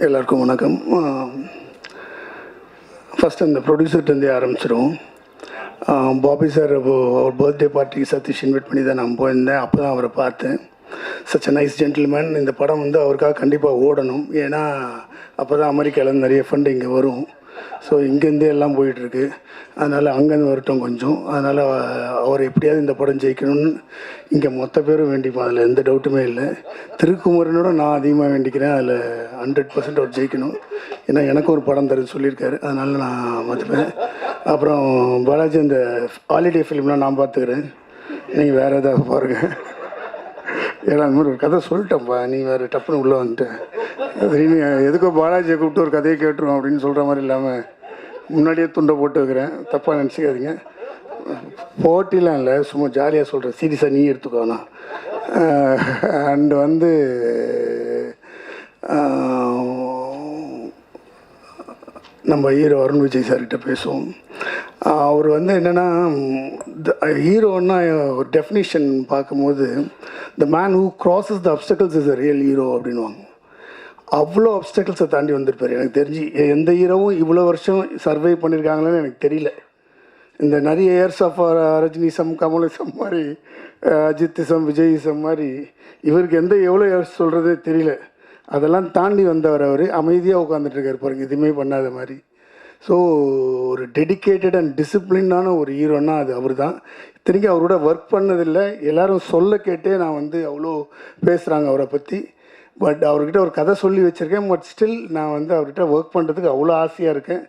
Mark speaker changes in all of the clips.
Speaker 1: எல்லாருக்கும் வணக்கம். ஃபஸ்ட்டு அந்த ப்ரொடியூசர்கிட்டருந்தே ஆரம்பிச்சிடும். பாபி சார் அவர் பர்த்டே பார்ட்டிக்கு சதீஷ் இன்வைட் பண்ணி தான் நான் போயிருந்தேன். அப்போ தான் அவரை பார்த்தேன். Such a nice gentleman. இந்த படம் வந்து அவருக்காக கண்டிப்பாக ஓடணும். ஏன்னா அப்போ தான் அமெரிக்காவிலேருந்து நிறைய ஃபண்டு இங்கே வரும். ஸோ இங்கேருந்தே எல்லாம் போயிட்டுருக்கு. அதனால் அங்கேருந்து வரட்டும் கொஞ்சம். அதனால் அவர் எப்படியாவது இந்த படம் ஜெயிக்கணும்னு இங்கே மொத்த பேரும் வேண்டிப்போம். அதில் எந்த டவுட்டுமே இல்லை. திருக்குமரனோட நான் அதிகமாக வேண்டிக்கிறேன். அதில் 100% அவர் ஜெயிக்கணும். ஏன்னா எனக்கு ஒரு படம் தருன்னு சொல்லியிருக்காரு. அதனால் நான் மதிப்பேன். அப்புறம் பாலாஜி அந்த ஹாலிடே ஃபிலிம்லாம் நான் பார்த்துக்கிறேன். நீங்கள் வேறு ஏதாவது பாருங்கள். ஏன்னா அந்த மாதிரி ஒரு கதை சொல்லிட்டேன்ப்பா, நீ வேறு டப்புன்னு உள்ளே வந்துட்டேன். நீ எதுக்கோ பாலாஜியை கூப்பிட்டு ஒரு கதையை கேட்டுருவோம் அப்படின்னு சொல்கிற மாதிரி இல்லாமல் முன்னாடியே துண்டை போட்டு வைக்கிறேன். தப்பாக நினச்சிக்காதீங்க. போட்டிலாம் இல்லை, சும்மா ஜாலியாக சொல்கிறேன். சீரியஸாக நீ எடுத்துக்கோண்ணா. அண்டு வந்து நம்ம ஹீரோ அருண் விஜய் சார்கிட்ட பேசுவோம். அவர் வந்து என்னென்னா, ஹீரோன்னா ஒரு டெஃபினிஷன் பார்க்கும்போது the man who crosses the அப்டக்கிள்ஸ் is a real hero அப்படின்வாங்க. அவ்வளோ அப்டக்கிள்ஸை தாண்டி வந்திருப்பார். எனக்கு தெரிஞ்சு எந்த ஹீரோவும் இவ்வளோ வருஷம் சர்வை பண்ணியிருக்காங்களேன்னு எனக்கு தெரியல. இந்த நிறைய இயர்ஸ் ஆஃப் ரஜினிசம், கமலிசம் மாதிரி, அஜித்திசம், விஜயிசம் மாதிரி இவருக்கு எவ்வளோ இயர்ஸ் சொல்கிறதே தெரியல. அதெல்லாம் தாண்டி வந்தவர். அவர் அமைதியாக உட்காந்துட்ருக்கார் பாருங்க, எதுவுமே பண்ணாத மாதிரி. ஸோ ஒரு டெடிக்கேட்டட் அண்ட் டிசிப்ளினான ஒரு ஹீரோன்னா அது அவர் தான். இத்தனைக்கும் அவரோட ஒர்க் பண்ணதில்லை. எல்லோரும் சொல்ல கேட்டே நான் வந்து அவ்வளோ பேசுகிறாங்க அவரை பற்றி. பட் அவர்கிட்ட ஒரு கதை சொல்லி வச்சுருக்கேன். பட் ஸ்டில் நான் வந்து அவர்கிட்ட ஒர்க் பண்ணுறதுக்கு அவ்வளோ ஆசையாக இருக்கேன்.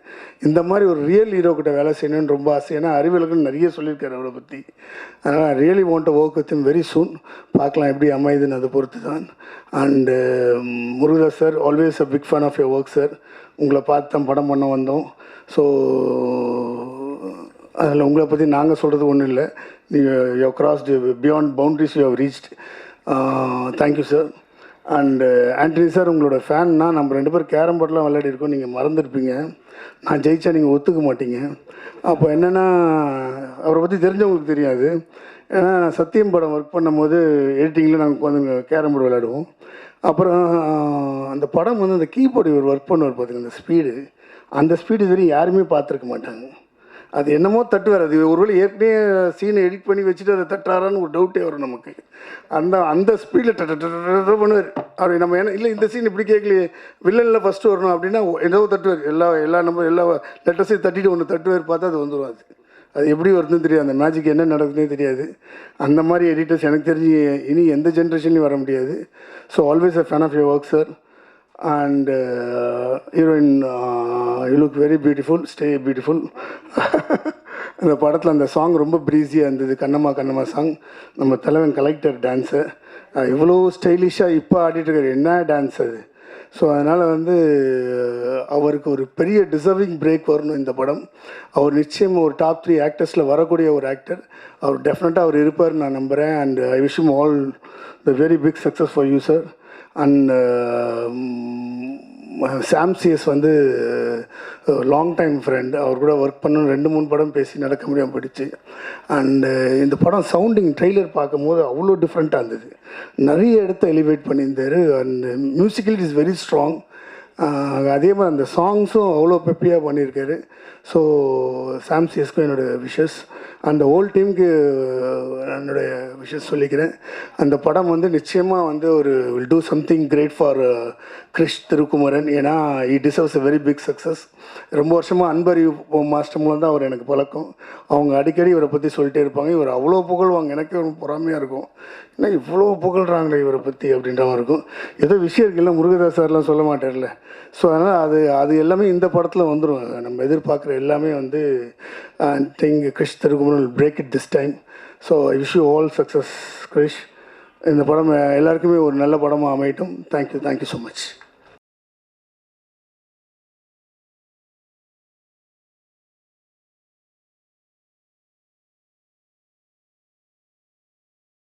Speaker 1: இந்த மாதிரி ஒரு ரியல் ஹீரோக்கிட்ட வேலை செய்யணும்னு ரொம்ப ஆசை. ஏன்னா அறிவியலுக்குன்னு நிறைய சொல்லியிருக்காரு அவரை பற்றி. அதனால் I really want to work with him very soon. பார்க்கலாம் எப்படி அமையுதுன்னு அதை பொறுத்து தான். And Murugadoss sir, always a big fan of your work sir. உங்களை பார்த்து தான் படம் பண்ண வந்தோம். ஸோ அதில் உங்களை பற்றி நாங்கள் சொல்கிறது ஒன்றும் இல்லை. நீங்கள் you crossed beyond boundaries, you have reached. Thank you sir. And Antony sir, உங்களோட ஃபேன்னா நம்ம 2 பேர் கேரம் போர்டெலாம் விளையாடி இருக்கோம். நீங்கள் மறந்துருப்பீங்க. நான் ஜெயித்தா நீங்கள் ஒத்துக்க மாட்டீங்க. அப்போ என்னென்னா, அவரை பற்றி தெரிஞ்சவங்களுக்கு தெரியாது. ஏன்னா நான் சத்தியம் படம் ஒர்க் பண்ணும்போது எடிட்டிங்கில் நாங்கள் உட்காந்து கேரம் போர்டு விளையாடுவோம். அப்புறம் அந்த படம் வந்து அந்த கீபோர்டு இவர் ஒர்க் பண்ணுவார் பார்த்துங்க, அந்த ஸ்பீடு இதுவரையும் யாருமே பார்த்துருக்க மாட்டாங்க. அது என்னமோ தட்டுவார். அது ஒருவேளை ஏற்கனவே சீனை எடிட் பண்ணி வச்சுட்டு அதை தட்டுறாரான்னு ஒரு டவுட்டே வரும் நமக்கு. அந்த ஸ்பீடில் பண்ணுவார் அப்படி. நம்ம என்ன இல்லை, இந்த சீன் இப்படி கேட்கலையே, வில்லனில் ஃபஸ்ட்டு வரணும் அப்படின்னா ஏதோ தட்டுவார். எல்லா லெட்டர்ஸையும் தட்டிட்டு ஒன்று தட்டுவார். பார்த்தா அது வந்துடும். அது எப்படி வருதுன்னு தெரியாது. அந்த மேஜிக் என்ன நடக்குதுன்னே தெரியாது. அந்த மாதிரி எடிட்டர்ஸ் எனக்கு தெரிஞ்சு இனி எந்த ஜென்ரேஷன்லையும் வர முடியாது. So always a fan of your work sir. And heroine, you look very beautiful, stay beautiful. அந்த படத்தில் அந்த சாங் ரொம்ப ப்ரீஸியாக இருந்தது. கண்ணம்மா கண்ணம்மா சாங். நம்ம தலைவன் கலெக்டர் டான்ஸு இவ்வளோ ஸ்டைலிஷாக இப்போ ஆடிட்டுருக்காரு. என்ன டான்ஸ் அது! ஸோ அதனால் வந்து அவருக்கு ஒரு பெரிய டிசர்விங் பிரேக் வரணும் இந்த படம். அவர் நிச்சயம் ஒரு டாப் 3 ஆக்டர்ஸில் வரக்கூடிய ஒரு ஆக்டர். அவர் டெஃபினட்டாக அவர் இருப்பார் நான் நம்புகிறேன். And I wish him all the very big success for you sir. And Sam C S வந்து லாங் டைம் ஃப்ரெண்ட். அவர் கூட ஒர்க் பண்ணணும். 2-3 படம் பேசி நடக்க முடியாமல் போயிடுச்சு. அண்டு இந்த படம் சவுண்டிங் ட்ரெய்லர் பார்க்கும்போது அவ்வளோ டிஃப்ரெண்ட்டாக இருந்தது. நிறைய இடத்த எலிவேட் பண்ணியிருந்தார். And musical is very strong. அதே மாதிரி அந்த சாங்ஸும் அவ்வளோ பெப்பியாக பண்ணியிருக்காரு. ஸோ சாம் சிஎஸ்க்கும் என்னோடய விஷஸ். அந்த ஹோல் டீமுக்கு என்னுடைய விஷஸ் சொல்லிக்கிறேன். அந்த படம் வந்து நிச்சயமாக வந்து ஒரு will do something great for Krish Thirukumaran. ஏன்னா he deserves a very big success. ரொம்ப வருஷமாக அன்பரி மாஸ்டர் மூலம் தான் அவர் எனக்கு பழக்கம். அவங்க அடிக்கடி இவரை பற்றி சொல்லிட்டே இருப்பாங்க. இவர் அவ்வளோ புகழ்வாங்க. எனக்கு ஒரு பொறாமையாக இருக்கும். ஏன்னா இவ்வளோ புகழ்கிறாங்களே இவரை பற்றி அப்படின்ற மாதிரி இருக்கும். ஏதோ விஷயம் இருக்குல்ல, முருகதாஸ் சார்லாம் சொல்ல மாட்டார்ல. ஸோ அதனால் அது எல்லாமே இந்த படத்தில் வந்துடும். நம்ம எதிர்பார்க்குற எல்லாமே வந்து think Krish Thirukumaran will break it this time. So I wish you all success, Krish. இந்த படம் எல்லாருக்குமே ஒரு நல்ல படமாக அமையட்டும். Thank you so much.